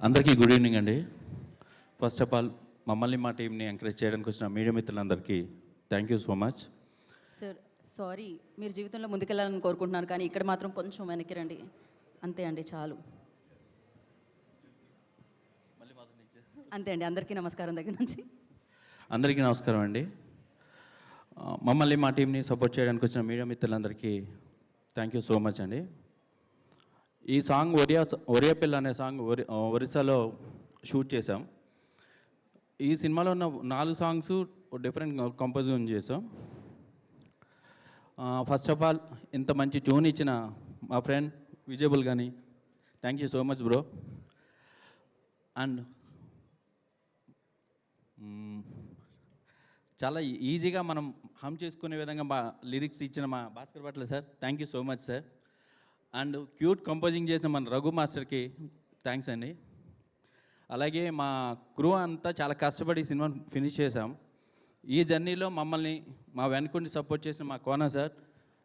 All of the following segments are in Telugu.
అందరికీ గుడ్ ఈవినింగ్ అండి. ఫస్ట్ ఆఫ్ ఆల్ మమ్మల్ని మా టీంని ఎంకరేజ్ చేయడానికి వచ్చిన మీడియా మిత్రులందరికీ thank you so much. Sir sorry, మీరు జీవితంలో ముందుకెళ్ళాలని కోరుకుంటున్నాను, కానీ ఇక్కడ మాత్రం కొంచెం వెనక్కి రండి. అంతే అండి, చాలు. అంతే అండి. అందరికీ నమస్కారం దగ్గర నుంచి. అందరికీ నమస్కారం అండి. మమ్మల్ని మా టీంని సపోర్ట్ చేయడానికి వచ్చిన మీడియా మిత్రులందరికీ థ్యాంక్ యూ సో మచ్ అండి. ఈ సాంగ్ ఒరియా పిల్ల అనే సాంగ్ ఒరిస్సాలో షూట్ చేసాం. ఈ సినిమాలో ఉన్న 4 సాంగ్స్ డిఫరెంట్ కంపోజింగ్ చేసాం. ఫస్ట్ ఆఫ్ ఆల్ ఇంత మంచి ట్యూన్ ఇచ్చిన మా ఫ్రెండ్ విజయబుల్ కానీ thank you so much bro. And చాలా ఈజీగా మనం హమ్ చేసుకునే విధంగా మా లిరిక్స్ ఇచ్చిన మా Bhaskar Bhatla sir thank you so much sir. And cute composing చేసిన మన రఘు మాస్టర్కి థ్యాంక్స్ అండి. అలాగే మా క్రూ అంతా చాలా కష్టపడి సినిమాని ఫినిష్ చేశాం. ఈ జర్నీలో మమ్మల్ని మా వెనుకుండి సపోర్ట్ చేసిన మా కోన సార్,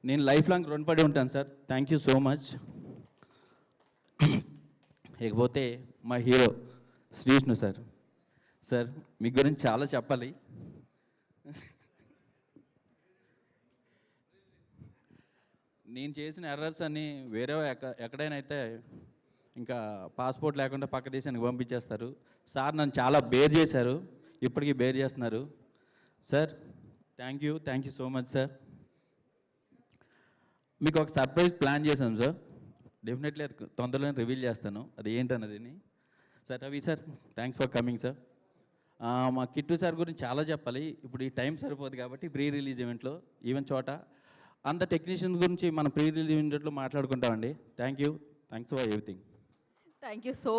నేను లైఫ్ లాంగ్ రుణపడి ఉంటాను sir. Thank you so much. ఇకపోతే మా హీరో శ్రీష్ణు సార్. సార్ మీ గురించి చాలా చెప్పాలి. నేను చేసిన ఎర్రర్స్ అన్నీ వేరే ఎక్కడైనా అయితే ఇంకా పాస్పోర్ట్ లేకుండా పక్క దేశానికి పంపించేస్తారు. సార్ నన్ను చాలా బేర్ చేశారు, ఇప్పటికీ బేర్ చేస్తున్నారు. Sir thank you so much sir. మీకు ఒక సర్ప్రైజ్ ప్లాన్ చేశాం సార్, డెఫినెట్లీ అది తొందరలోనే రివీల్ చేస్తాను అది ఏంటన్నది. Sir Ravi sir thanks for coming sir. మా కిట్టు సార్ గురించి చాలా చెప్పాలి, ఇప్పుడు ఈ టైం సరిపోదు కాబట్టి ప్రీ రిలీజ్ ఈవెంట్లో చోట అంత టెక్నీషియన్స్ గురించి మనం ప్రీ రిలీజ్ ఈవెంట్లో మాట్లాడుకుంటామండి. Thanks for everything. Thank you so